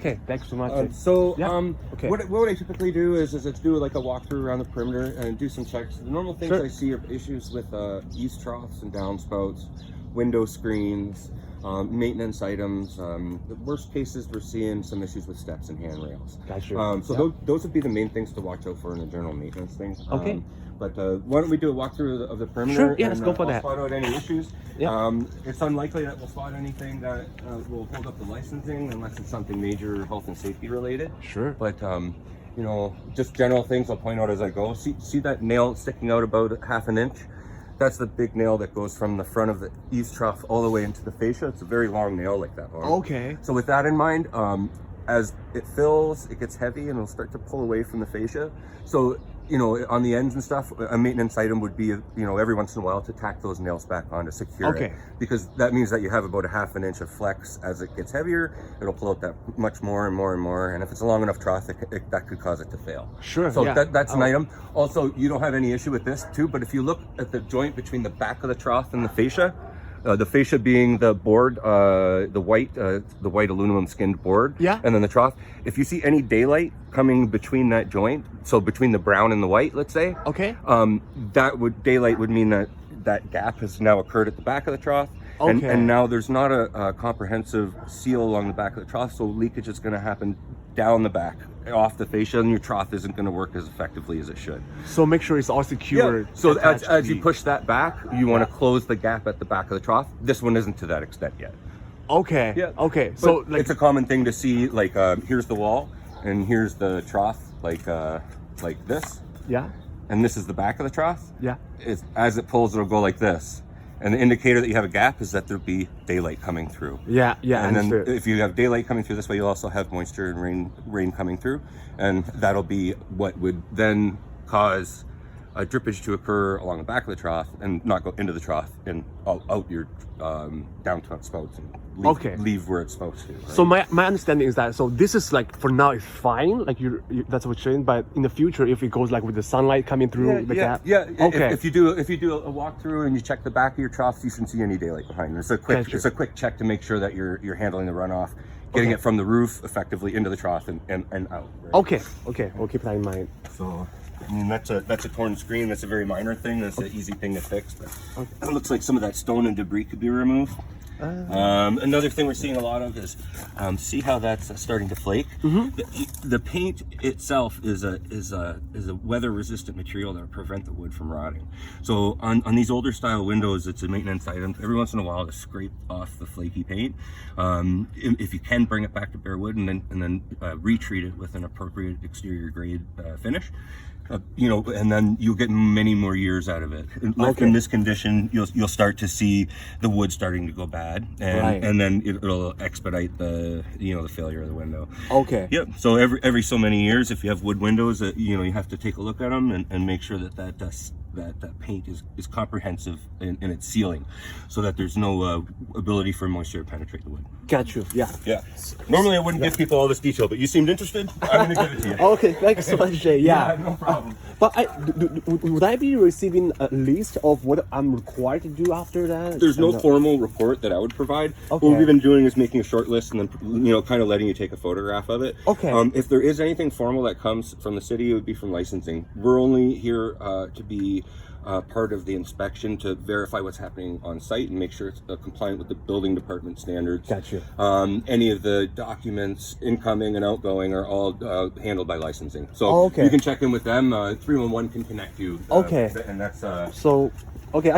Okay, thanks so much. Okay. What I typically do is do like a walkthrough around the perimeter and do some checks. The normal things I see are issues with east troughs and downspouts, window screens, maintenance items. The worst cases, we're seeing some issues with steps and handrails. Gotcha. Those would be the main things to watch out for in the general maintenance things. Okay. But why don't we do a walkthrough of the perimeter? Sure, yeah, let's go for that. Spot out any issues. Yeah. It's unlikely that we'll spot anything that will hold up the licensing unless it's something major health and safety related. Sure. But you know, just general things I'll point out as I go. See that nail sticking out about ½ an inch? That's the big nail that goes from the front of the eaves trough all the way into the fascia. It's a very long nail, like that long. Okay. So with that in mind, as it fills, it gets heavy and it'll start to pull away from the fascia. So, you know, on the ends and stuff, a maintenance item would be, you know, every once in a while to tack those nails back on to secure it. Because that means that you have about ½ an inch of flex. As it gets heavier, it'll pull out that much more and more and more. And if it's a long enough trough, that could cause it to fail. Sure. So that's an item. Also, you don't have any issue with this too, but if you look at the joint between the back of the trough and the fascia being the board, the white aluminum skinned board, and then the trough. If you see any daylight coming between that joint, so between the brown and the white, let's say, daylight would mean that gap has now occurred at the back of the trough. And now there's not a comprehensive seal along the back of the trough, so leakage is going to happen down the back, off the fascia, and your trough isn't going to work as effectively as it should. So make sure it's all secured. So as you push that back, you want to close the gap at the back of the trough. This one isn't to that extent yet. Okay. So like, it's a common thing to see, like here's the wall, and here's the trough, like this. And this is the back of the trough. As it pulls, it'll go like this. And the indicator that you have a gap is that there'll be daylight coming through. And then if you have daylight coming through this way, you'll also have moisture and rain coming through. And that'll be what would then cause a drippage to occur along the back of the trough and not go into the trough and out your downspouts and leave where it's supposed to. Right? So my understanding is that, so this is like, for now it's fine, like you that's what you're saying, but in the future, if it goes like with the sunlight coming through the gap. If you do a walkthrough and you check the back of your troughs, you shouldn't see any daylight behind it. It's a quick check to make sure that you're handling the runoff, getting it from the roof effectively into the trough and out. Right? Okay, we'll keep that in mind. So I mean, that's a torn screen. That's a very minor thing. That's an easy thing to fix. But it looks like some of that stone and debris could be removed. Another thing we're seeing a lot of is see how that's starting to flake. The paint itself is a weather resistant material that will prevent the wood from rotting. So on these older style windows, it's a maintenance item every once in a while to scrape off the flaky paint. If you can, bring it back to bare wood and then retreat it with an appropriate exterior grade finish. You know, and then you'll get many more years out of it. Left in this condition, you'll start to see the wood starting to go bad, and then it'll expedite the failure of the window. So every so many years, if you have wood windows, you have to take a look at them and make sure that paint is comprehensive in its sealing, so that there's no ability for moisture to penetrate the wood. Got you. Yeah. Normally I wouldn't give people all this detail, but you seemed interested. I'm going to give it to you. Okay, thanks so much, Jay. No problem. But would I be receiving a list of what I'm required to do after that? There's no formal report that I would provide. What we've been doing is making a short list and then kind of letting you take a photograph of it. If there is anything formal that comes from the city, it would be from licensing. We're only here to be part of the inspection to verify what's happening on site and make sure it's compliant with the building department standards. Gotcha. Any of the documents incoming and outgoing are all handled by licensing. So you can check in with them. 311 can connect you. And that's I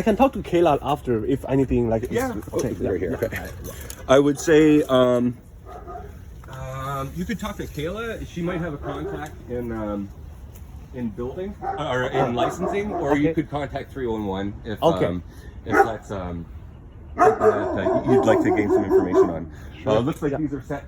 can talk to Kayla after if anything like right here. I would say you could talk to Kayla. She might have a contact in building or in licensing, or you could contact 311 if that's something that you'd like to gain some information on. It looks like these are set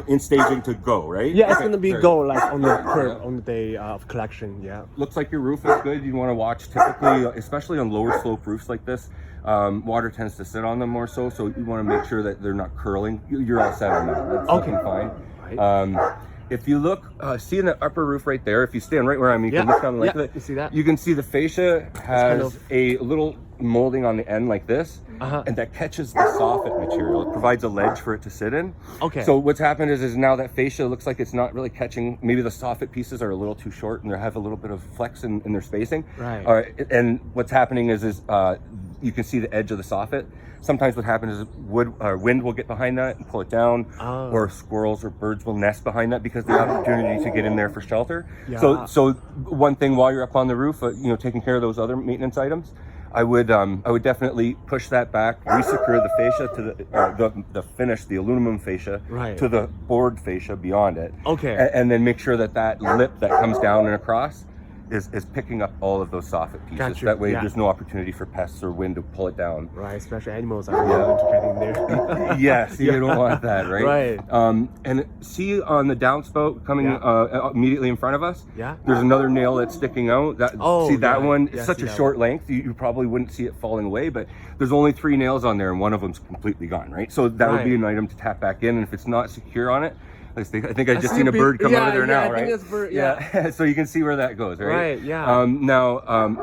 in staging to go, right? It's gonna be go like on the day of collection. Looks like your roof is good. You want to watch, typically, especially on lower slope roofs like this, water tends to sit on them more so you want to make sure that they're not curling. You're all set on that. That's looking fine. If you look, see in the upper roof right there, if you stand right where I'm, you can look down the length of it. You see that? You can see the fascia has a little molding on the end like this, and that catches the soffit material. It provides a ledge for it to sit in. Okay. So what's happened is now that fascia looks like it's not really catching. Maybe the soffit pieces are a little too short and they have a little bit of flex in their spacing. Right. And what's happening is you can see the edge of the soffit. Sometimes what happens is wind will get behind that and pull it down, or squirrels or birds will nest behind that because they have opportunity to get in there for shelter. Yeah. So one thing while you're up on the roof, taking care of those other maintenance items, I would definitely push that back, re-secure the fascia to the finish, the aluminum fascia, to the board fascia beyond it. Okay. And then make sure that lip that comes down and across is picking up all of those soffit pieces. Gotcha. That way there's no opportunity for pests or wind to pull it down. Right, especially animals are going to get in there. Yes, you don't want that, right? Right. And see on the downspout coming immediately in front of us, Yeah. there's another nail that's sticking out. See that one? It's such a short one. length, you probably wouldn't see it falling away, but there's only 3 nails on there and one of them's completely gone, right? So that would be an item to tap back in, and if it's not secure on it, I think I just seen a bird come out of there now, right? Yeah. So you can see where that goes, right? Right, yeah.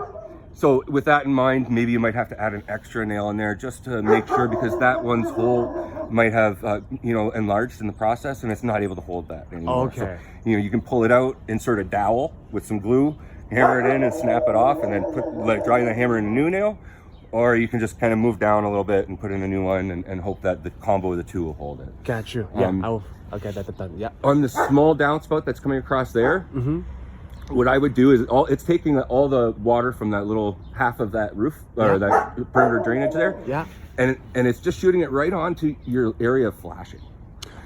So with that in mind, maybe you might have to add an extra nail in there just to make sure, because that one's hole might have, enlarged in the process and it's not able to hold that anymore. Okay. So, you can pull it out, insert a dowel with some glue, hammer it in and snap it off, and then let it dry and then hammer in a new nail. Or you can just kind of move down a little bit and put in a new one and hope that the combo of the two will hold it. Got you. Yeah, I'll get that done. Yeah. On the small downspout that's coming across there, what I would do is it's taking all the water from that little half of that roof or that perimeter drainage there. Yeah. And it's just shooting it right onto your area of flashing.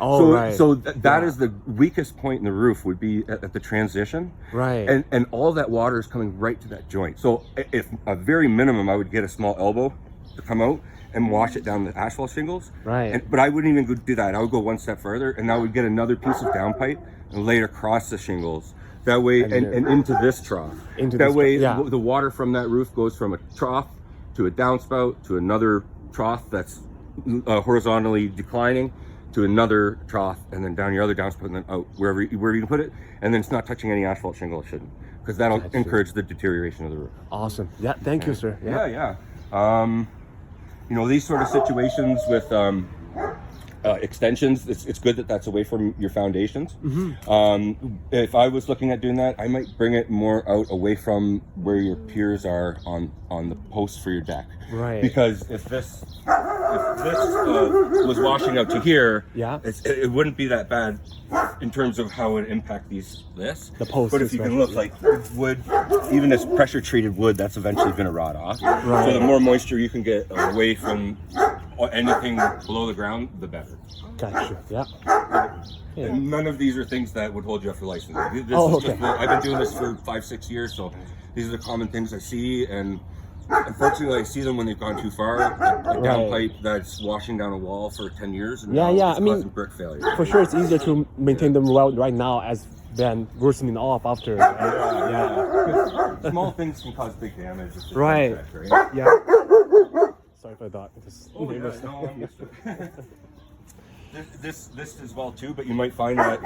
Oh, So that is the weakest point in the roof, would be at the transition. Right. And all that water is coming right to that joint. So if a very minimum, I would get a small elbow to come out and wash it down the asphalt shingles. Right. But I wouldn't even do that. I would go one step further, and I would get another piece of downpipe and lay it across the shingles. That way, and into this trough. The water from that roof goes from a trough to a downspout to another trough that's horizontally declining, to another trough, and then down your other downspout, and then out wherever you can put it, and then it's not touching any asphalt shingle. It shouldn't, because that'll encourage the deterioration of the roof. Awesome. Yeah, thank you, sir. Yeah. These sort of situations with extensions, it's good that that's away from your foundations. If I was looking at doing that, I might bring it more out away from where your piers are on the posts for your deck. Right. Because if this was washing out to here, it wouldn't be that bad in terms of how it would impact the posts. But if you can look, like wood, even this pressure treated wood, that's eventually going to rot off. Right. So the more moisture you can get away from anything below the ground, the better. Gotcha. Yeah. And none of these are things that would hold you up for licensing. I've been doing this for 5-6 years, so these are the common things I see, and unfortunately I see them when they've gone too far. A downpipe that's washing down a wall for 10 years and it's causing brick failure. For sure, it's easier to maintain them well right now as than worsening off after. Small things can cause big damage. Right. Yeah. Sorry for that. This as well too, but you might find that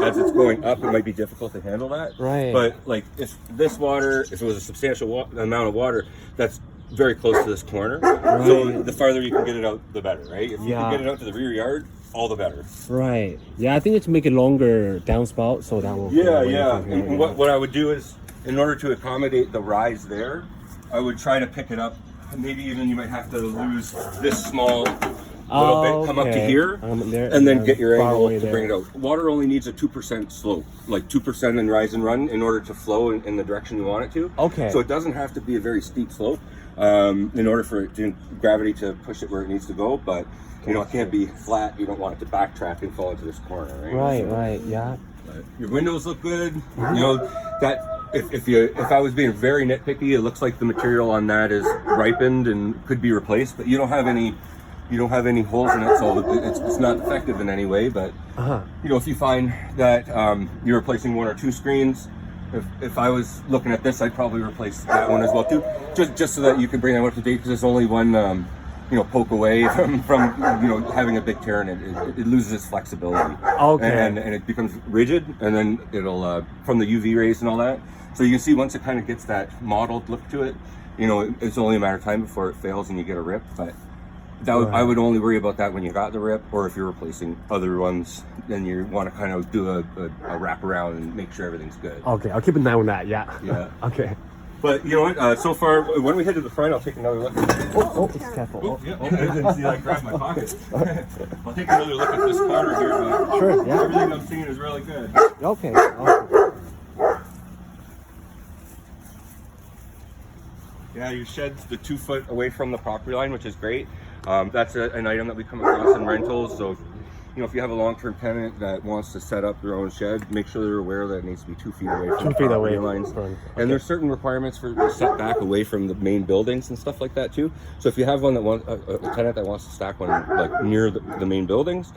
as it's going up, it might be difficult to handle that. Right. But like if it was a substantial amount of water, that's very close to this corner. Right. So the farther you can get it out, the better, right? If you can get it out to the rear yard, all the better. Right. Yeah, I think it's make it longer downspout, so that will. And what I would do is, in order to accommodate the rise there, I would try to pick it up. Maybe even you might have to lose this small little bit, come up to here, and then get your angle to bring it out. Water only needs a 2% slope, like 2% in rise and run, in order to flow in the direction you want it to. Okay. So it doesn't have to be a very steep slope in order for gravity to push it where it needs to go, but it can't be flat. You don't want it to backtrack and fall into this corner, right? Right, yeah. Your windows look good. That if I was being very nitpicky, it looks like the material on that is ripened and could be replaced, but you don't have any holes in it, so it's not effective in any way. But if you find that you're replacing 1 or 2 screens, if I was looking at this, I'd probably replace that one as well too, just so that you can bring that up to date, because there's only one poke away from having a big tear in it. It loses its flexibility. Okay. And it becomes rigid, and then it'll from the UV rays and all that. So you can see once it kind of gets that mottled look to it, you know, it's only a matter of time before it fails and you get a rip. But that I would only worry about that when you got the rip, or if you're replacing other ones, then you want to kind of do a wraparound and make sure everything's good. Okay, I'll keep an eye on that. Yeah. Yeah. Okay. But you know what? So far, when we head to the front, I'll take another look. Oh, it's careful. Yeah. I didn't see I grabbed my pocket. I'll take another look at this corner here. But Sure. Yeah. everything I'm seeing is really good. Okay. Yeah, your shed's the 2 foot away from the property line, which is great. That's an item that we come across in rentals. So, you know, if you have a long-term tenant that wants to set up their own shed, make sure they're aware that it needs to be 2 feet away from the property lines. Okay. And there's certain requirements for setback away from the main buildings and stuff like that too. So if you have one that wants a tenant that wants to stack one like near the main buildings,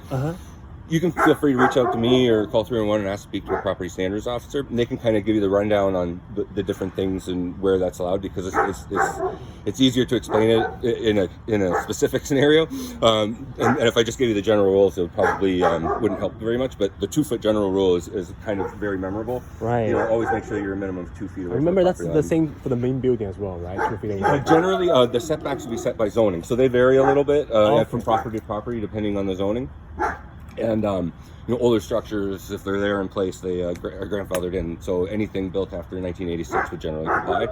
you can feel free to reach out to me or call 311 and ask to speak to a property standards officer. And they can kind of give you the rundown on the different things and where that's allowed, because it's easier to explain it in a specific scenario. And if I just gave you the general rules, it probably wouldn't help very much. But the 2 foot general rule is kind of very memorable. Right. You know, always make sure you're a minimum of 2 feet away. Remember, from the that's the same for the main building as well, right? 2 feet away. Generally, the setbacks will be set by zoning, so they vary a little bit from property to property depending on the zoning. And you know, older structures, if they're there in place, they are grandfathered in. So anything built after 1986 would generally comply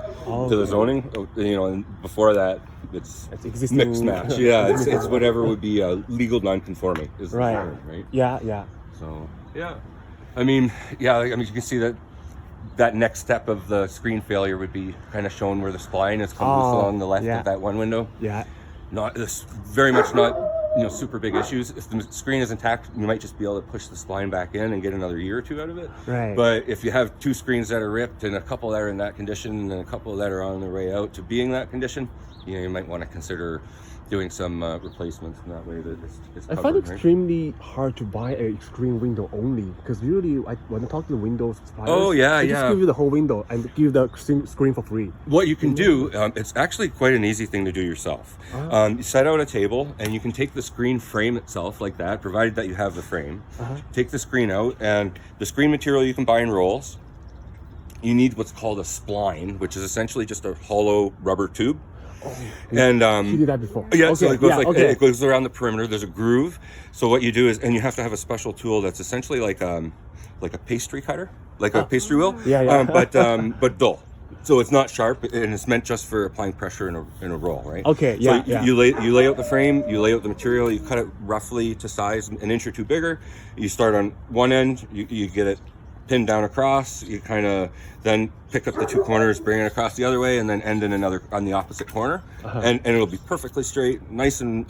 to the zoning. You know, and before that, it's existing mixed match. Yeah, it's whatever would be legal non-conforming. Is right. The term, right. Yeah. So yeah, I mean, you can see that next step of the screen failure would be kind of shown where the spline is come loose along the left of that one window. Yeah. Not this, very much not, you know, super big issues. If the screen is intact, you might just be able to push the spline back in and get another year or two out of it. Right. But if you have 2 screens that are ripped and a couple that are in that condition and a couple that are on their way out to being that condition, you know, you might want to consider doing some replacements in that way that it's covered. I find it extremely hard to buy a screen window only, because usually when I talk to the window suppliers, they just give you the whole window and give the screen for free. What you can do, it's actually quite an easy thing to do yourself. You set out a table and you can take the screen frame itself like that, provided that you have the frame. Take the screen out, and the screen material you can buy in rolls. You need what's called a spline, which is essentially just a hollow rubber tube. And you did that before. Yeah, okay. So it goes it goes around the perimeter. There's a groove. So what you do is, and you have to have a special tool that's essentially like a pastry cutter, like a pastry wheel. But dull. So it's not sharp, and it's meant just for applying pressure in a roll, right? Okay. Yeah. So you lay out the frame, you lay out the material, you cut it roughly to size, an inch or two bigger. You start on one end, you get it pinned down across, you kind of then pick up the 2 corners, bring it across the other way, and then end in another on the opposite corner, and it'll be perfectly straight, nice and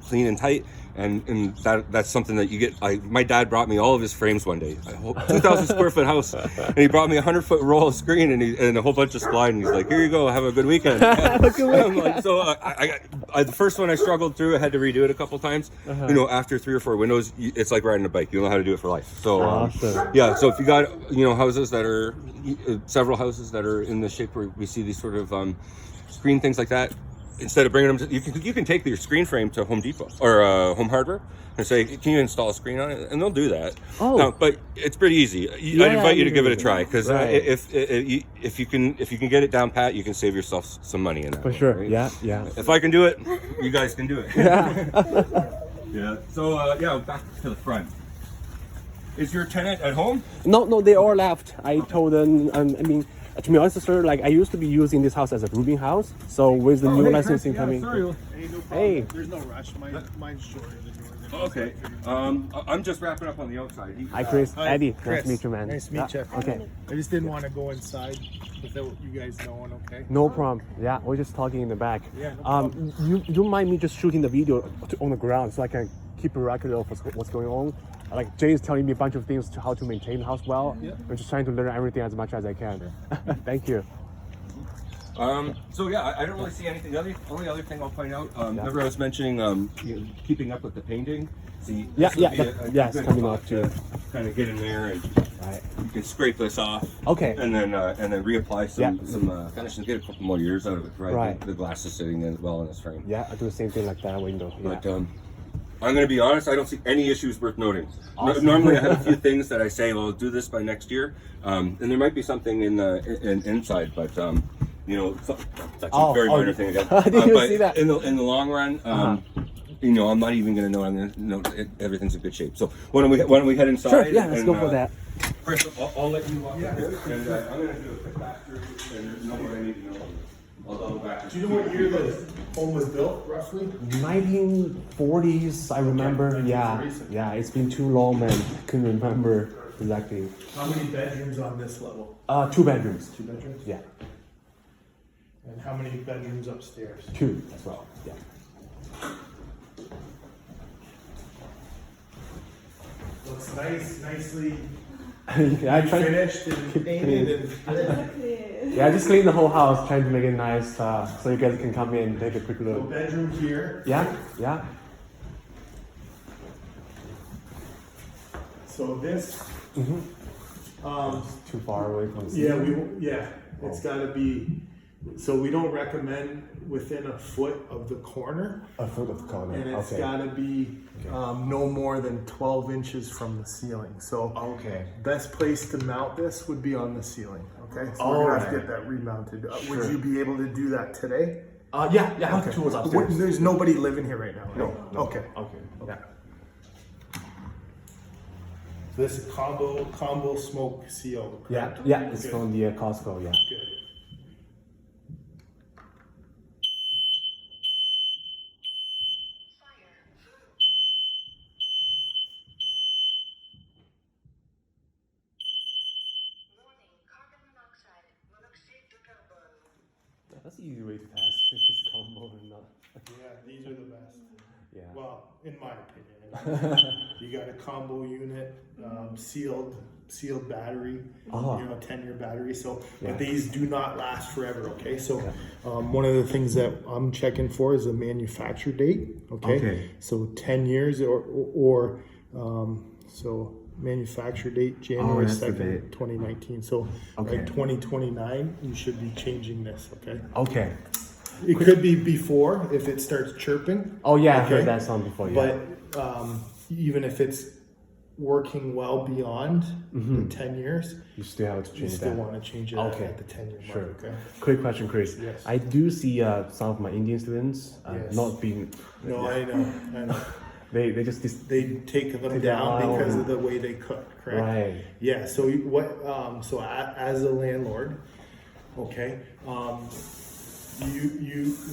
clean and tight. And that's something that you get. My dad brought me all of his frames one day. 2,000 square foot house, and he brought me a 100-foot roll of screen and a whole bunch of spline. And he's like, "Here you go, have a good weekend." I'm like, so the first one I struggled through. I had to redo it a couple times. You know, after 3 or 4 windows, it's like riding a bike. You know how to do it for life. So yeah. So if you got houses that are several houses that are in the shape where we see these sort of screen things like that. Instead of bringing them to, you can take your screen frame to Home Depot or Home Hardware and say, "Can you install a screen on it?" And they'll do that. But it's pretty easy. I'd invite you to give it a try, because if you can get it down pat, you can save yourself some money in that. For sure. Right? Yeah. If I can do it, you guys can do it. Yeah. So back to the front. Is your tenant at home? No, they all left. I told them. To be honest, sir, like I used to be using this house as a rooming house. So with the new licensing coming, Hey, there's no rush. Mine's shorter than yours. Okay. I'm just wrapping up on the outside. Hi, Chris. Hi, Eddie. Chris. Nice to meet you, man. Nice to meet you. Okay. I just didn't want to go inside without you guys knowing. Okay. No problem. Yeah, we're just talking in the back. Yeah. No problem. You don't mind me just shooting the video on the ground so I can keep a record of what's going on? Like Jay is telling me a bunch of things to how to maintain the house well. Yeah. I'm just trying to learn everything as much as I can. Sure. Thank you. So yeah, I don't really see anything. The only other thing I'll point out, remember I was mentioning keeping up with the painting. See, it's coming off too. Kind of get in there and you can scrape this off. Okay. And then reapply some finish and get a couple more years out of it. Right. The glass is sitting in well in this frame. Yeah, I do the same thing like that window. But I'm going to be honest, I don't see any issues worth noting. Awesome. Normally I have a few things that I say, well, I'll do this by next year. And there might be something inside, but you know, that's Oh, a very oh, minor thing again. I didn't even but see that. in the long run, you know, I'm not even going to know. I'm going to know everything's in good shape. So why don't we head inside? Sure, yeah, let's and, go for that. Chris, I'll let you walk in, and I'm going to do a quick back through, and there's no more I need to know. I'll double back. Do you know what year the home was built, roughly? 1940s, I remember. Okay, Yeah, recent. yeah. It's been too long, man. Couldn't remember exactly. How many bedrooms on this level? 2 bedrooms. 2 bedrooms? Yeah, And how many bedrooms upstairs? 2 as well. Yeah. Looks nice, nicely Yeah, I tried. finished and keep painted and Yeah, I just cleaned the whole house, trying to make it nice, so you guys can come in and take a quick so look. bedroom here. Yeah, yeah. So this, Too far away from the yeah, it's got to be. So we don't recommend within a foot of the corner, A foot of the corner. and it's Okay. got to be no more than 12 inches from the ceiling. So Okay. best place to mount this would be on the ceiling. Okay, so we're All gonna have to right. get that remounted. Sure. Would you be able to do that today? Yeah, I have tools upstairs. There's nobody living here right now. Right? No. Okay. Okay. Yeah. So this is combo smoke seal. Yeah, correct? yeah. It's Good. from the Costco. Yeah. Good. That's an easy way to test if it's combo or not. Yeah, these are the best. Yeah. Well, in my opinion, you got a combo unit, sealed battery, Oh. 10-year battery. So, Yeah. but these do not last forever. Okay, so one of the things that I'm checking for is a manufacture date. Okay. So 10 years or so manufacture date January that's the 2nd, date. 2019. So Okay. by 2029, you should be changing this. Okay. Okay. It could be before if it starts chirping. Oh yeah, I Okay. heard that song before. Yeah. But even if it's working well beyond the 10 years, You still have to you change still that. want to change it Okay. at the 10-year mark. Sure. Okay. Quick question, Chris. Yes. I do see some of my Indian students Yes. not being. No, I know. They just They take them Take down them out. because of the way they cook, correct? Right. Yeah. So as a landlord, okay,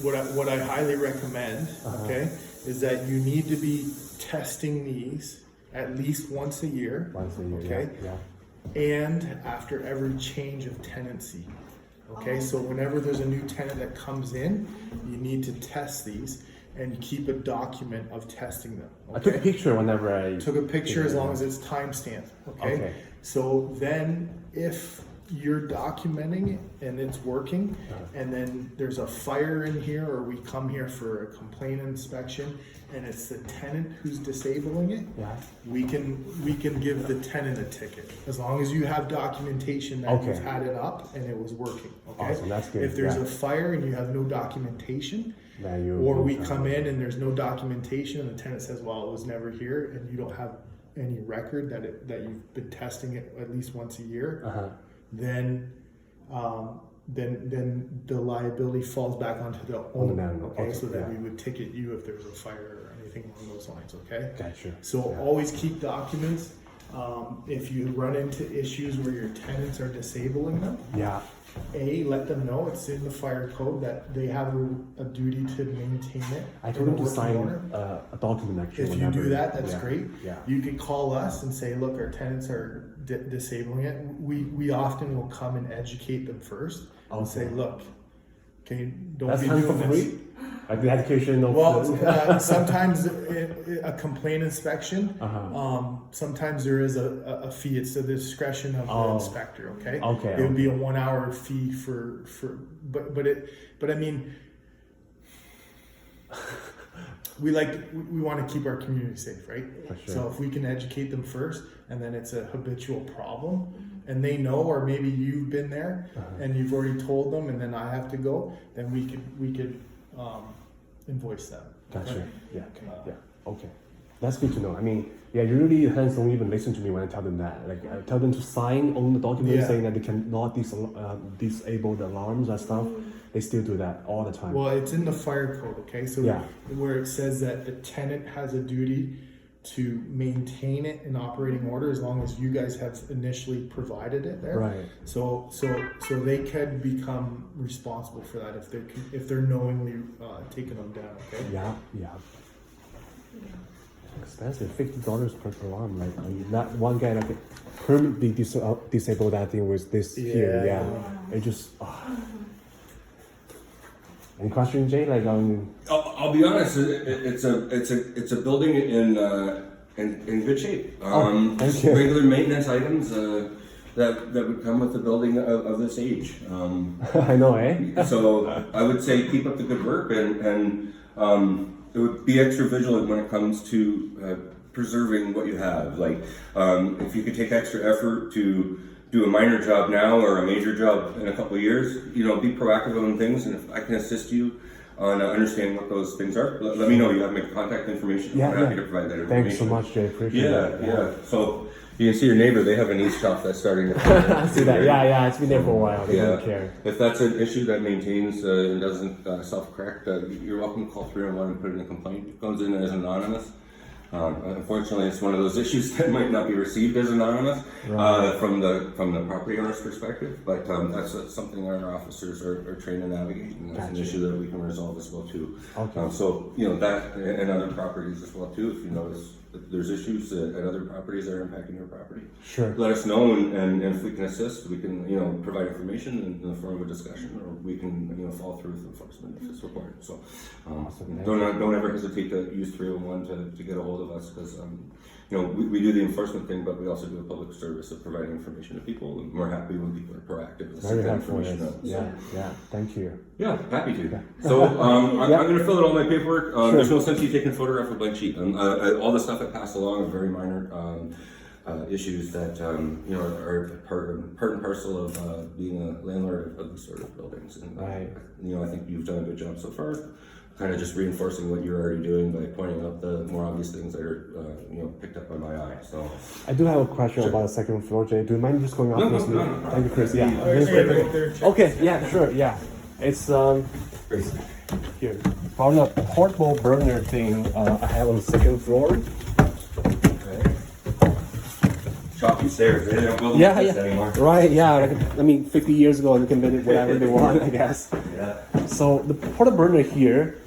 what I highly recommend, okay, is that you need to be testing these at least once a year. once a year. Okay. Yeah. And after every change of tenancy. Okay, so whenever there's a new tenant that comes in, you need to test these and you keep a document of testing them. I took a picture whenever I Took a picture as long as it's timestamped. Okay? Okay. So then if you're documenting it and it's working, and then there's a fire in here, or we come here for a complaint inspection, and it's the tenant who's disabling it, Yeah. we can give the tenant a ticket as long as you have documentation that Okay. you've had it up and it was working. Okay, Awesome, that's good, If there's yeah. a fire and you have no documentation, Then you- or we you'll come in and there's no documentation, and the tenant says, "Well, it was never here," and you don't have any record that you've been testing it at least once a year, then the liability falls back onto the owner. landlord. Okay, Okay, so then yeah. we would ticket you if there's a fire or anything along those lines. Okay. Gotcha. So Yeah. always keep documents. If you run into issues where your tenants are disabling them, Yeah. let them know it's in the fire code that they have a duty to maintain it. I told him to Working sign order. a document actually. If you do whenever- that, that's yeah. great. Yeah. You can call us and say, look, our tenants are disabling it. We often will come and educate them first and say, Okay. look, okay, don't That's be kind doing of this. free. Like the education of. Well, sometimes a complaint inspection, Uh-huh. sometimes there is a fee. It's the discretion of the Oh. inspector. Okay. Okay, It would be a 1 hour fee but I mean, we want to keep our community safe, right? For sure. So if we can educate them first, and then it's a habitual problem, and they know, or maybe you've been there and you've already told them, and then I have to go, then we could invoice them. Gotcha. Right? Yeah. Yeah. Okay. That's good to know. I mean, Yeah, usually the tenants don't even listen to me when I tell them that. Like I tell them to sign on the document Yeah. saying that they cannot disable the alarms and stuff. They still do that all the time. Well, it's in the fire code, okay? So Yeah. where it says that the tenant has a duty to maintain it in operating order as long as you guys have initially provided it there. Right. So they can become responsible for that if they're knowingly taking them down, okay? Yeah. Expensive, $50 per alarm. Like that one guy like permanently disabled that thing with this here. Yeah. It just. Any question, Jay? Like I'll be honest. It's a building in good shape. Thank you. Regular maintenance items that would come with a building of this age. I know, eh? So I would say keep up the good work and it would be extra vigilant when it comes to preserving what you have. Like if you could take extra effort to do a minor job now or a major job in a couple of years, be proactive on things. And if I can assist you on understanding what those things are, let me know. You have my contact information. Yeah, I'm happy to provide that information. Thanks so much, Jay. Appreciate that. Yeah. So you can see your neighbor, they have an east shop that's starting to See that? Yeah, it's been there for a while. They don't care. If that's an issue that maintains and doesn't self-correct, you're welcome to call 301 and put in a complaint. It comes in as anonymous. Unfortunately, it's one of those issues that might not be received as anonymous from the property owner's perspective, but that's something our officers are trained to navigate, and that's an issue that we can resolve as well too. Okay. So that and other properties as well too. If you notice that there's issues at other properties that are impacting your property, Sure. let us know, and if we can assist, we can provide information in the form of a discussion, or we can follow through with enforcement if it's required. So don't ever hesitate to use 301 to get a hold of us, because we do the enforcement thing, but we also do a public service of providing information to people, and we're happy when people are proactive and seek Very that helpful. information out. Yeah. Thank you. Yeah, happy to. So I'm going to fill out all my paperwork. There's no sense you taking a photograph of a blank sheet. All the stuff that passed along are very minor issues that are part and parcel of being a landlord of these sort of buildings. And Right. I think you've done a good job so far, kind of just reinforcing what you're already doing by pointing out the more obvious things that are picked up by my eye. So I do have a question about the second floor, Jay. Do you mind just going up? No. Thank you, Chris. Yeah. Right there, check. Okay. Yeah. Sure. Yeah. It's Great. here. Found a portable burner thing I have on the second floor. Choppy stairs. They don't build them like this anymore. Right. Yeah. 50 years ago, they can build it whatever they want, I guess. Yeah. So the portable burner here,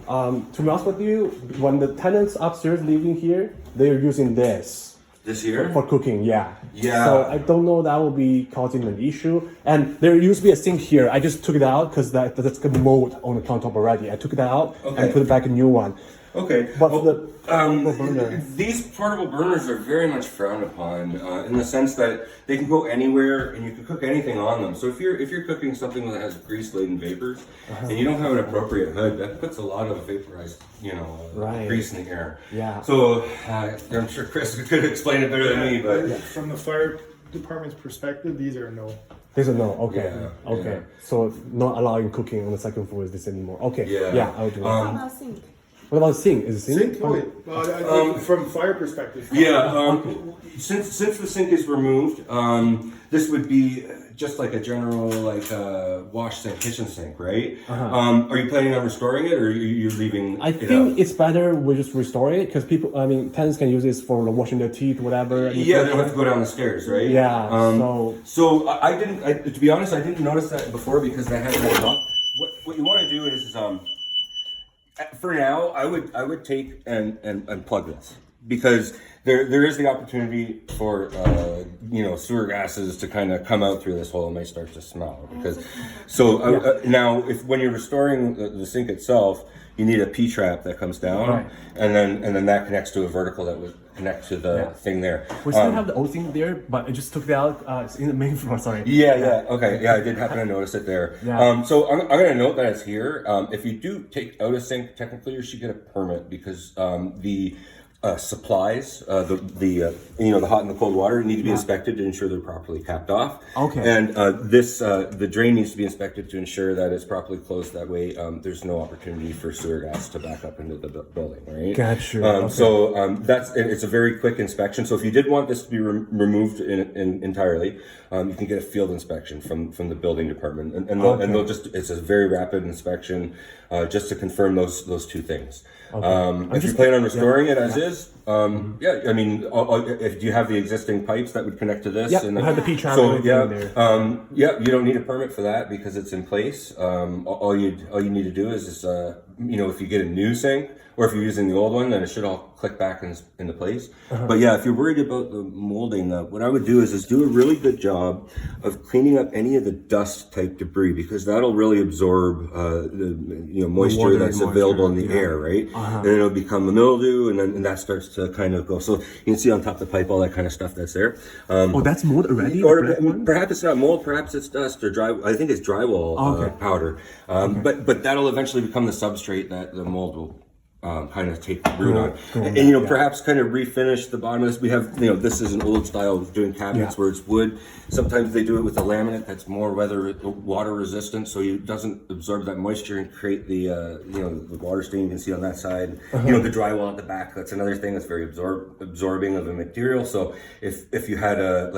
to be honest with you, when the tenants upstairs living here, they're using this This here? for cooking. Yeah. Yeah. So I don't know that will be causing an issue. And there used to be a sink here. I just took it out because that's got mold on the countertop already. I took that out and put back a new one. Okay. But for the burner. These portable burners are very much frowned upon in the sense that they can go anywhere and you can cook anything on them. So if you're cooking something that has grease-laden vapors and you don't have an appropriate hood, that puts a lot of vaporized, grease in the air. Yeah. So I'm sure Chris could explain it better than me, but From the fire department's perspective, these are no. There's a no. Okay. Yeah, Okay. yeah. So not allowing cooking on the second floor is this anymore. Okay. Yeah. Yeah, I'll do it. How about sink? What about sink? Is it sink? From fire perspective. yeah, since the sink is removed, this would be just like a general wash sink, kitchen sink, right? Are you planning on restoring it, or are you leaving I it think out? it's better we just restore it because tenants can use this for washing their teeth, whatever. Yeah, they don't have to go down the stairs, right? Yeah. So I didn't. To be honest, I didn't notice that before because I hadn't had it up. What you want to do is for now, I would take and plug this because there is the opportunity for sewer gases to kind of come out through this hole and they start to smell because now when you're restoring the sink itself, you need a P-trap that comes down Right. and then that connects to a vertical that would connect to the thing there. We still have the old thing there, but I just took it out. It's in the main floor. Sorry. Yeah. Okay. Yeah, I did happen to notice it there. Yeah. So I'm going to note that it's here. If you do take out a sink, technically you should get a permit because the supplies, the hot and the cold water need to be inspected to ensure they're properly capped off. Okay. And the drain needs to be inspected to ensure that it's properly closed. That way, there's no opportunity for sewer gas to back up into the building, right? Gotcha. It's a very quick inspection. So if you did want this to be removed entirely, you can get a field inspection from the building department, and they'll it's a very rapid inspection, just to confirm those two things. If you plan on restoring it as is, I mean, if you have the existing pipes that would connect to this, and have the P-trap there. You don't need a permit for that because it's in place. All you need to do is if you get a new sink, or if you're using the old one, then it should all click back into place. But yeah, if you're worried about the molding, what I would do is do a really good job of cleaning up any of the dust type debris, because that'll really absorb the moisture that's available in the air, right? And it'll become a mildew, and that starts to kind of go. So you can see on top of the pipe all that kind of stuff that's there. That's mold already? Or perhaps it's not mold, perhaps it's dust or dry. I think it's drywall powder. But that'll eventually become the substrate that the mold will kind of take root on, and perhaps kind of refinish the bottom of this. We have, this is an old style of doing cabinets where it's wood. Sometimes they do it with a laminate that's more water resistant, so it doesn't absorb that moisture and create the the water stain you can see on that side. The drywall at the back, that's another thing that's very absorbing of the material. So if you had a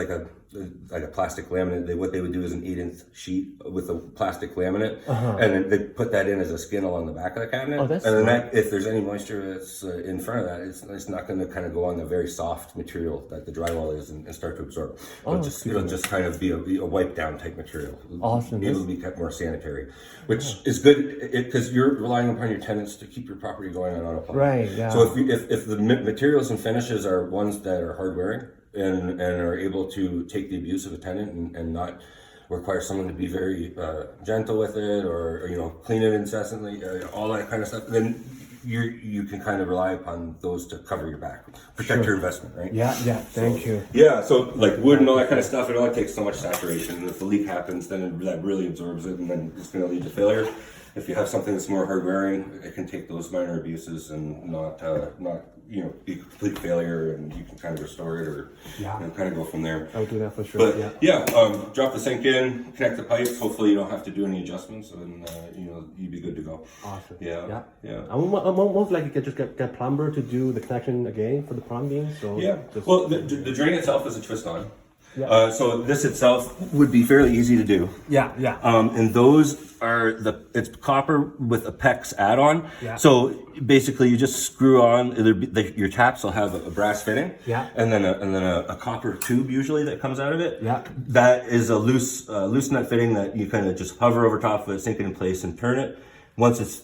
plastic laminate, what they would do is an 8-inch sheet with a plastic laminate, and then they put that in as a skin along the back of the cabinet. And then if there's any moisture that's in front of that, it's not going to kind of go on the very soft material that the drywall is and start to absorb. It'll just kind of be a wipe down type material. Awesome. It'll be kept more sanitary, which is good because you're relying upon your tenants to keep your property going on autopilot. Right. Yeah. So if the materials and finishes are ones that are hard wearing, and are able to take the abuse of a tenant and not require someone to be very gentle with it, or clean it incessantly, all that kind of stuff, then you can kind of rely upon those to cover your back, protect your investment, right? Thank you. Yeah, so like wood and all that kind of stuff, it only takes so much saturation, and if the leak happens, then that really absorbs it, and then it's going to lead to failure. If you have something that's more hard wearing, it can take those minor abuses and not be a complete failure, and you can kind of restore it or kind of go from there. I would do that for sure. But drop the sink in, connect the pipes. Hopefully you don't have to do any adjustments, and you'd be good to go. Awesome. Yeah. I most likely could just get plumber to do the connection again for the plumbing. So well, the drain itself is a twist on. So this itself would be fairly easy to do. And those are it's copper with a PEX add-on. So basically, you just screw on. Your taps will have a brass fitting. And then a copper tube usually that comes out of it. That is a loose nut fitting that you kind of just hover over top of it, sink it in place, and turn it. Once it's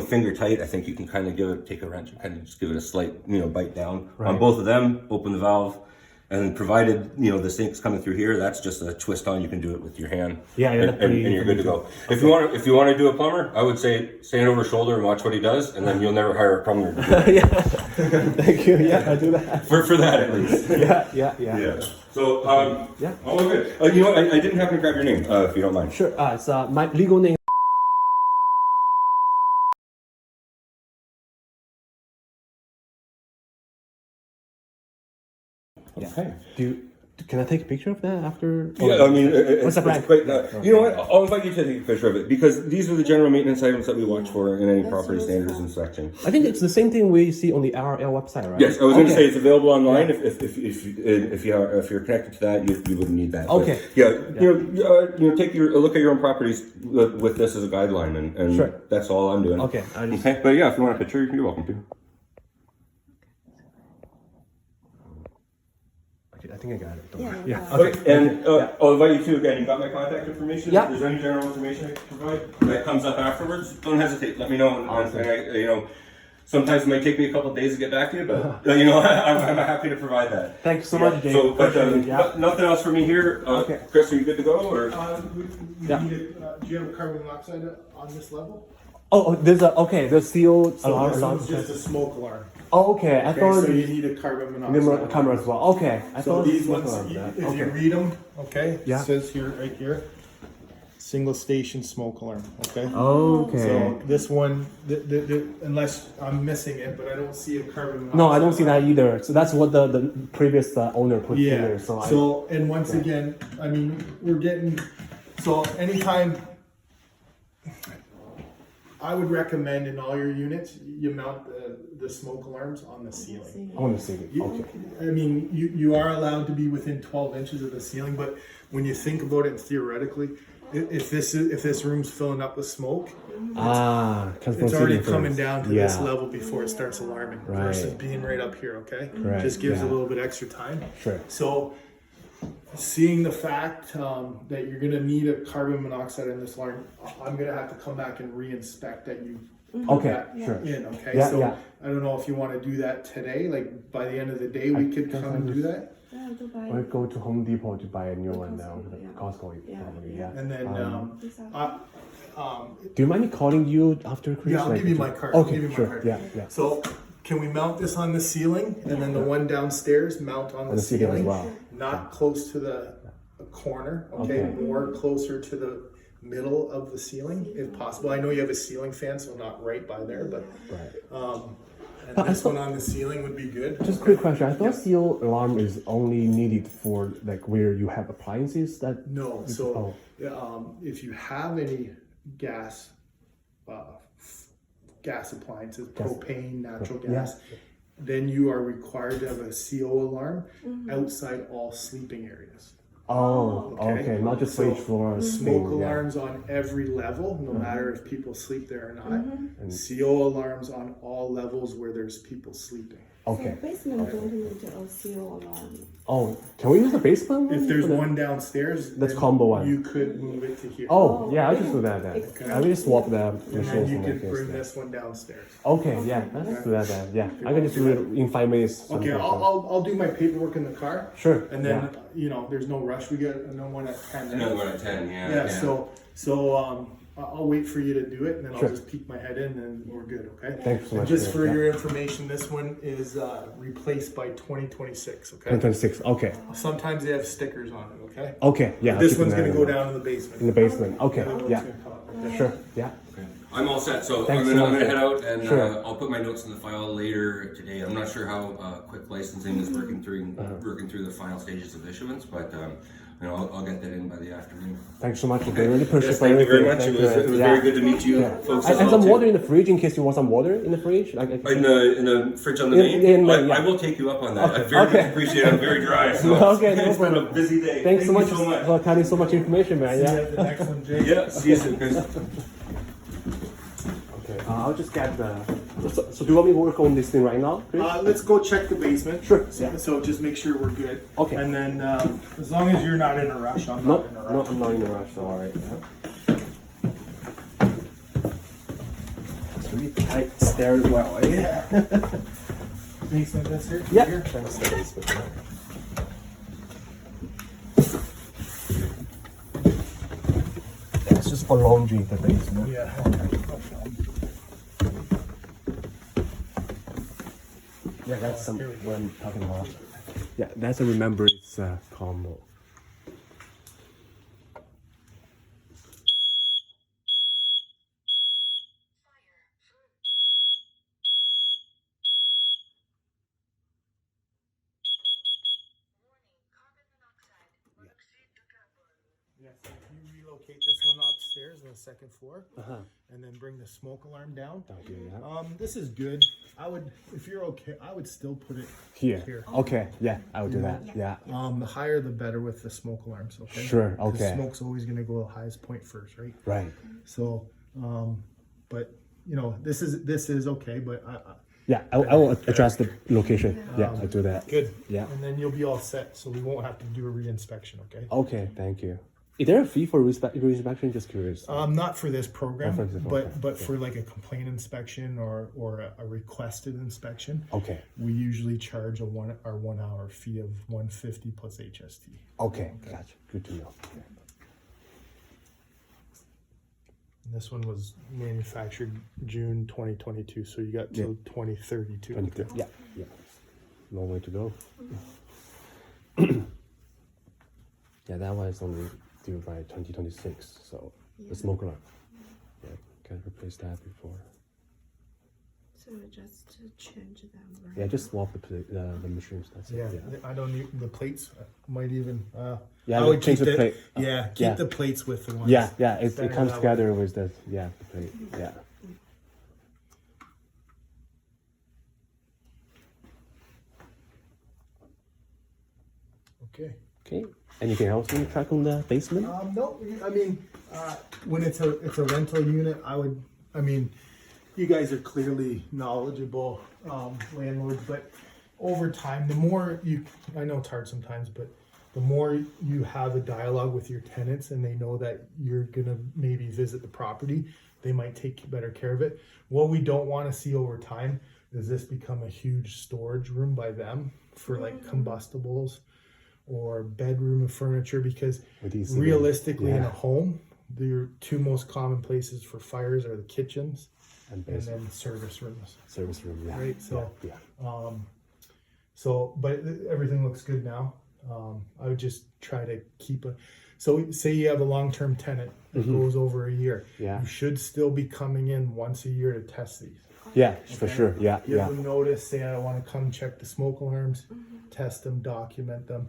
finger tight, I think you can kind of take a wrench and kind of just give it a slight bite down on both of them. Open the valve. And provided the sink's coming through here, that's just a twist on. You can do it with your hand, and you're good to go. If you want to do a plumber, I would say stand over his shoulder and watch what he does, and then you'll never hire a plumber to do it. Thank you. I do that for that at least. Yeah. So all good. I didn't happen to grab your name, if you don't mind. Sure. It's my legal name. Okay. Can I take a picture of that after? Yeah, I mean, what's the plan? You know what? I'll invite you to take a picture of it, because these are the general maintenance items that we watch for in any property standards inspection. I think it's the same thing we see on the RRL website, right? Yes, I was going to say it's available online. If you're connected to that, you wouldn't need that. Okay. But, take a look at your own properties with this as a guideline, and that's all I'm doing. Okay. Okay. But yeah, if you want a picture, you're welcome to. I think I got it. Don't worry. Okay. And I'll invite you to, again, you got my contact information? Yeah. If there's any general information I can provide that comes up afterwards, don't hesitate. Let me know. And sometimes it might take me a couple of days to get back to you, but I'm happy to provide that. Thanks so much, James. So, but nothing else for me here. Okay. Chris, are you good to go? Or? Do you have a carbon monoxide on this level? There's sealed alarm. So this one's just a smoke alarm. Oh, okay. I thought so you need a carbon monoxide. Camera as well. Okay. I so thought these ones, if you read them, it says here, right here. single station smoke alarm. Okay. Okay. So this one, unless I'm missing it, but I don't see a carbon monoxide. No, I don't see that either. So that's what the previous owner put in Yeah. there. So, and once again, I mean, we're getting, so anytime, I would recommend in all your units, you mount the smoke alarms on the ceiling. I want to see it. Okay. I mean, you are allowed to be within 12 inches of the ceiling, but when you think about it theoretically, if this room's filling up with smoke, it's already coming down to this level before it starts alarming versus being right up here, okay? Right. Just gives a little bit extra time. Sure. So seeing the fact that you're gonna need a carbon monoxide in this alarm, I'm gonna have to come back and re-inspect that you put that in, okay? Yeah, So I don't know if you wanna do that today, like by the end of the day, we could come and do that. I go to Home Depot to buy a new one now. Costco, probably, yeah. And then, Do you mind me calling you after Chris? yeah, I'll give you my card. Okay, I'll give you my sure. card. Yeah. So can we mount this on the ceiling and then the one downstairs mount on the ceiling as ceiling? well. Not close to the corner, okay? More closer to the middle of the ceiling if possible. I know you have a ceiling fan, so not right by there, but and this one on the ceiling would be good. Just a quick question. I thought seal alarm is only needed for like where you have appliances that. No, so if you have any gas appliances, propane, natural gas, then you are required to have a CO alarm outside all sleeping areas. Oh, okay. Not just for each floor. Smoke alarms on every level, no matter if people sleep there or not. And CO alarms on all levels where there's people sleeping. Okay. So basement don't need a CO alarm. Oh, can we use the basement one? If there's one downstairs, That's then combo one. you could move it to here. Oh, yeah, I just do that then. Okay. I will just swap the And then machines you in could that bring case. this one downstairs. Okay, yeah, let's do that then. Yeah, I can just do it in 5 minutes. Okay, I'll do my paperwork in the car. Sure. And then there's no rush. We got another one at 10. Another one at 10, Yeah. So I'll wait for you to do it, and then I'll just peek my head in, and we're good. Okay. Thanks so And much. just for your information, this one is replaced by 2026. Okay. 2026. Okay. Sometimes they have stickers on it. Okay. Okay. Yeah. This I'll keep one's an gonna eye go on down in the basement. in the basement. Okay. The other one's Yeah. gonna come up, okay? Sure. Yeah. Okay. I'm all set, so Thanks I'm so gonna much. head out and Sure. I'll put my notes in the file later today. I'm not sure how quick licensing is working through the final stages of issuance, but I'll get that in by the afternoon. Thanks so much. I really appreciate Yes, thank you very much. Thank It was you. very good to meet you folks. as And well, some too. water in the fridge in case you want some water in the fridge. Like In the fridge on the main? in main, yeah. I will take you up on that. I very much appreciate it. I'm very dry, so Okay, no it's been a problem. busy day. Thanks so Thank much you so much. for telling so much information, man. See you Yeah. at the next one, Jay. Yeah, see you soon, Chris. Okay. I'll just get the. So do you want me to work on this thing right now, Chris? Let's go check the basement. Sure. So just make sure we're good. Okay. And then as long as you're not in a rush, I'm not in a rush. No, I'm not in a rush. So all right. It's really tight stairs as well. Yeah. Basement this here? Yeah. Here? That's the basement. It's just for laundry, the basement. Yeah. Yeah, that's what I'm talking about. Yeah, that's a remembrance combo. Yes, if you relocate this one upstairs on the second floor, and then bring the smoke alarm down. Okay, yeah. This is good. I would, if you're okay, I would still put it Here. here. Okay, yeah, I will do that. Yeah. The higher the better with the smoke alarms. Okay. Sure, 'Cause okay. Smoke's always going to go the highest point first, right? Right. So, but this is okay. But Yeah, I will adjust the location. Yeah, I'll do that. good. Yeah. And then you'll be all set, so we won't have to do a re-inspection. Okay. Okay, thank you. Is there a fee for re-inspection? Just curious. Not for this program, Not for this program, but for like a complaint inspection or a requested inspection. Okay. We usually charge our 1 hour fee of $150 plus HST. Okay, gotcha. Good to know. Yeah. And this one was manufactured June 2022, so you got till 2032. 23. Yeah, yeah. Long way to go. Yeah, that one is only due by 2026. So the smoke alarm. Yeah, can replace that before. So just change them, right? Yeah, just swap the machines. That's Yeah, it. Yeah. I don't need the plates. Might even. Yeah, I would change keep the plate. Yeah, keep Yeah. the plates with the ones. Yeah, yeah. It better comes that way. together with the the plate. Yeah. Okay. Okay. Anything else you track on the basement? No, I mean, when it's a rental unit, I mean, you guys are clearly knowledgeable landlords, but over time, the more I know it's hard sometimes, but the more you have a dialogue with your tenants and they know that you're gonna maybe visit the property, they might take better care of it. What we don't want to see over time is this become a huge storage room by them for like combustibles or bedroom of furniture, because With these realistically in a yeah. home, the two most common places for fires are the kitchens And and basement. then service rooms. Service room. Yeah. Right, so- yeah. So, but everything looks good now. I would just try to keep so say you have a long-term tenant that goes over a year. Yeah. You should still be coming in once a year to test these. Yeah, for Okay. sure. Yeah, Give yeah. them notice, say I want to come check the smoke alarms, test them, document them,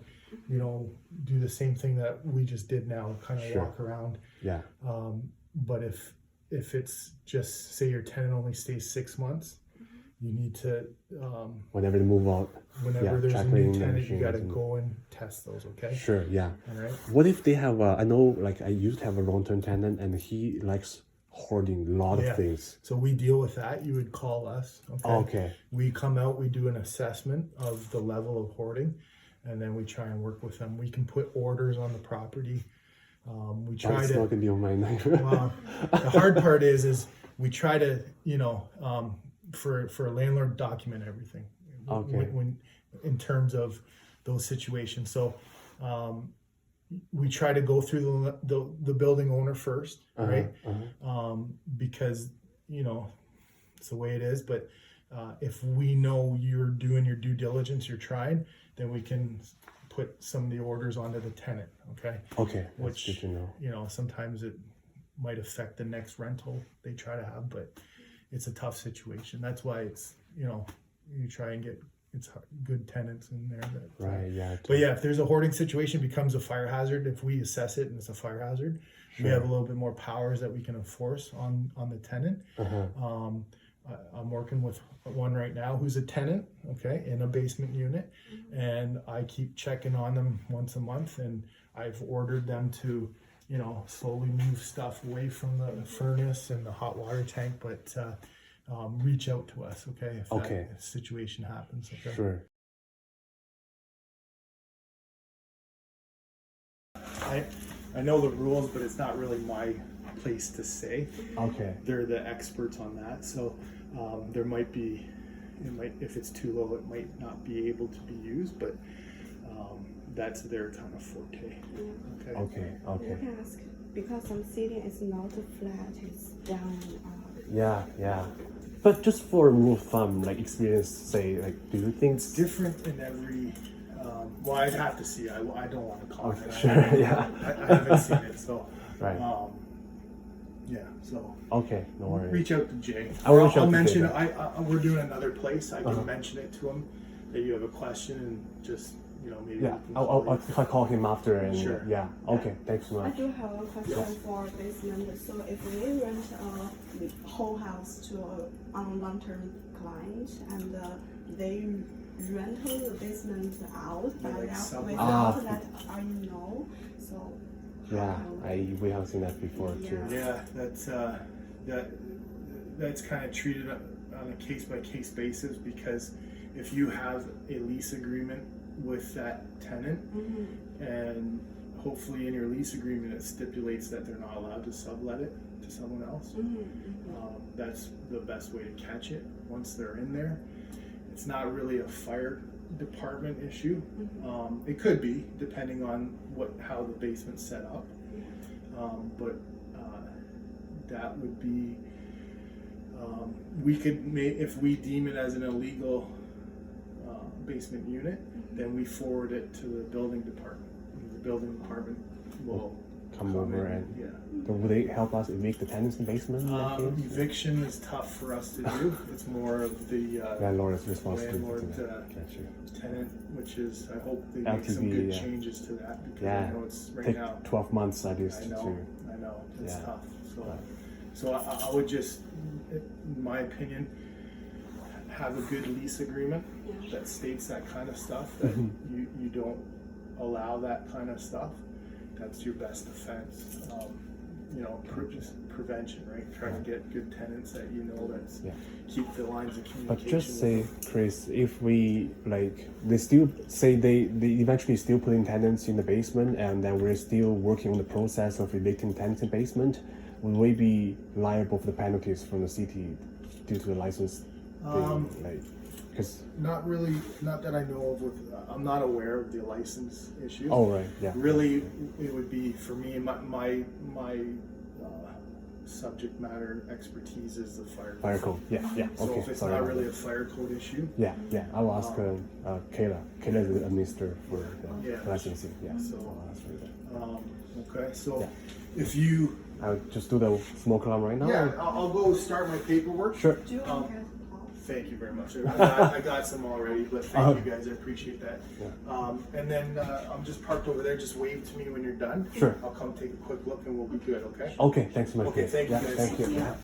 you know, do the same thing that we just did now, kind of Sure. walk around. Yeah. But if it's just say your tenant only stays 6 months, you need to Whenever they move out. whenever Yeah, there's a check new in the tenant, you machines got to and- go and test those. Okay. Sure. Yeah. All right. What if they have? I know, like I used to have a long-term tenant, and he likes hoarding a lot Yeah. of things. So we deal with that. You would call us. Okay. Okay. We come out. We do an assessment of the level of hoarding, and then we try and work with them. We can put orders on the property. We try That's to. not gonna be on my night. The hard part is we try to, you know, for a landlord, document everything. Okay. When in terms of those situations, so we try to go through the building owner first, right? Because you know it's the way it is. But if we know you're doing your due diligence, you're trying, then we can put some of the orders onto the tenant. Okay. Okay. That's Which, good to know. you know, sometimes it might affect the next rental they try to have, but it's a tough situation. That's why it's, you know, you try and get good tenants in there. That, Right. Yeah. But yeah, if there's a hoarding situation, it becomes a fire hazard. If we assess it and it's a fire hazard, we have a little bit more powers that we can enforce on the tenant. I'm working with one right now who's a tenant, okay, in a basement unit, and I keep checking on them once a month, and I've ordered them to, you know, slowly move stuff away from the furnace and the hot water tank, but reach out to us, okay, if Okay. that situation happens. Okay. Sure. I know the rules, but it's not really my place to say. Okay. They're the experts on that, so there might be, if it's too low, it might not be able to be used, but that's their kind of forte. Okay. Okay. Okay. You can ask, because some ceiling is not flat, it's down. Yeah. Yeah. But just for a rule of thumb, like experience, say, like, do you think? It's different in every. Well, I'd have to see. I don't want to comment. Okay, sure. Yeah. I haven't seen it, so. Right. Yeah. So. Okay. No worries. Reach out to Jay. I will reach out I'll to mention. Jay. We're doing another place. I can mention it to him that you have a question and just, you know, maybe. Yeah. we can call you. I'll call him after and Sure. yeah. Okay. Thanks so I much. do have a question for basement. So if we rent a whole house to a long-term client and they rent the basement out They, like, without sub- that, I know. So how Yeah. can We have seen that before too. Yeah, that's kind of treated on a case-by-case basis, because if you have a lease agreement with that tenant, and hopefully in your lease agreement it stipulates that they're not allowed to sublet it to someone else, that's the best way to catch it once they're in there. It's not really a fire department issue. It could be, depending on how the basement's set up. But that would be, we could if we deem it as an illegal basement unit, then we forward it to the building department. The building department will come over and Yeah. would they help us evict the tenants in the basement? in that case? Eviction is tough for us to do. It's more of the Landlord's responsibility. landlord Gotcha. tenant, which is, I hope they make some LTV, good yeah. changes to that because Yeah. I know it's right Take now. 12 months at least I know, it's Yeah. tough. So, Right. so I would just, in my opinion, have a good lease agreement that states that kind of stuff, that you don't allow that kind of stuff. That's your best defense. You know, just prevention, right? Try to get good tenants that you know that's keep the lines of communication. But just with say, them. Chris, if we like, they still say they eventually still putting tenants in the basement, and then we're still working on the process of evicting tenants in basement, will we be liable for the penalties from the city due to the license thing? Like, because Not really, not that I know of. I'm not aware of the license issues. oh right, yeah, Really, it would be for me. My subject matter expertise is the fire code. fire code, yeah, So okay, if it's sorry not about really that. a fire code issue, Yeah, I will ask Kayla. Kayla is the administrator for Yeah. licensing. Yeah, So, I'll ask her that. okay. So Yeah. if you, I'll just do the smoke alarm right now. yeah, I'll go start my paperwork. Sure. Do you want to get Paul? Thank you very much. I got some already, but thank you guys. I appreciate that. And then I'm just parked over there. Just wave to me when you're done. Sure. I'll come take a quick look and we'll be good. Okay. Okay, thanks so much. Okay, Chris. thank you, Yeah, guys. thank you. Yeah.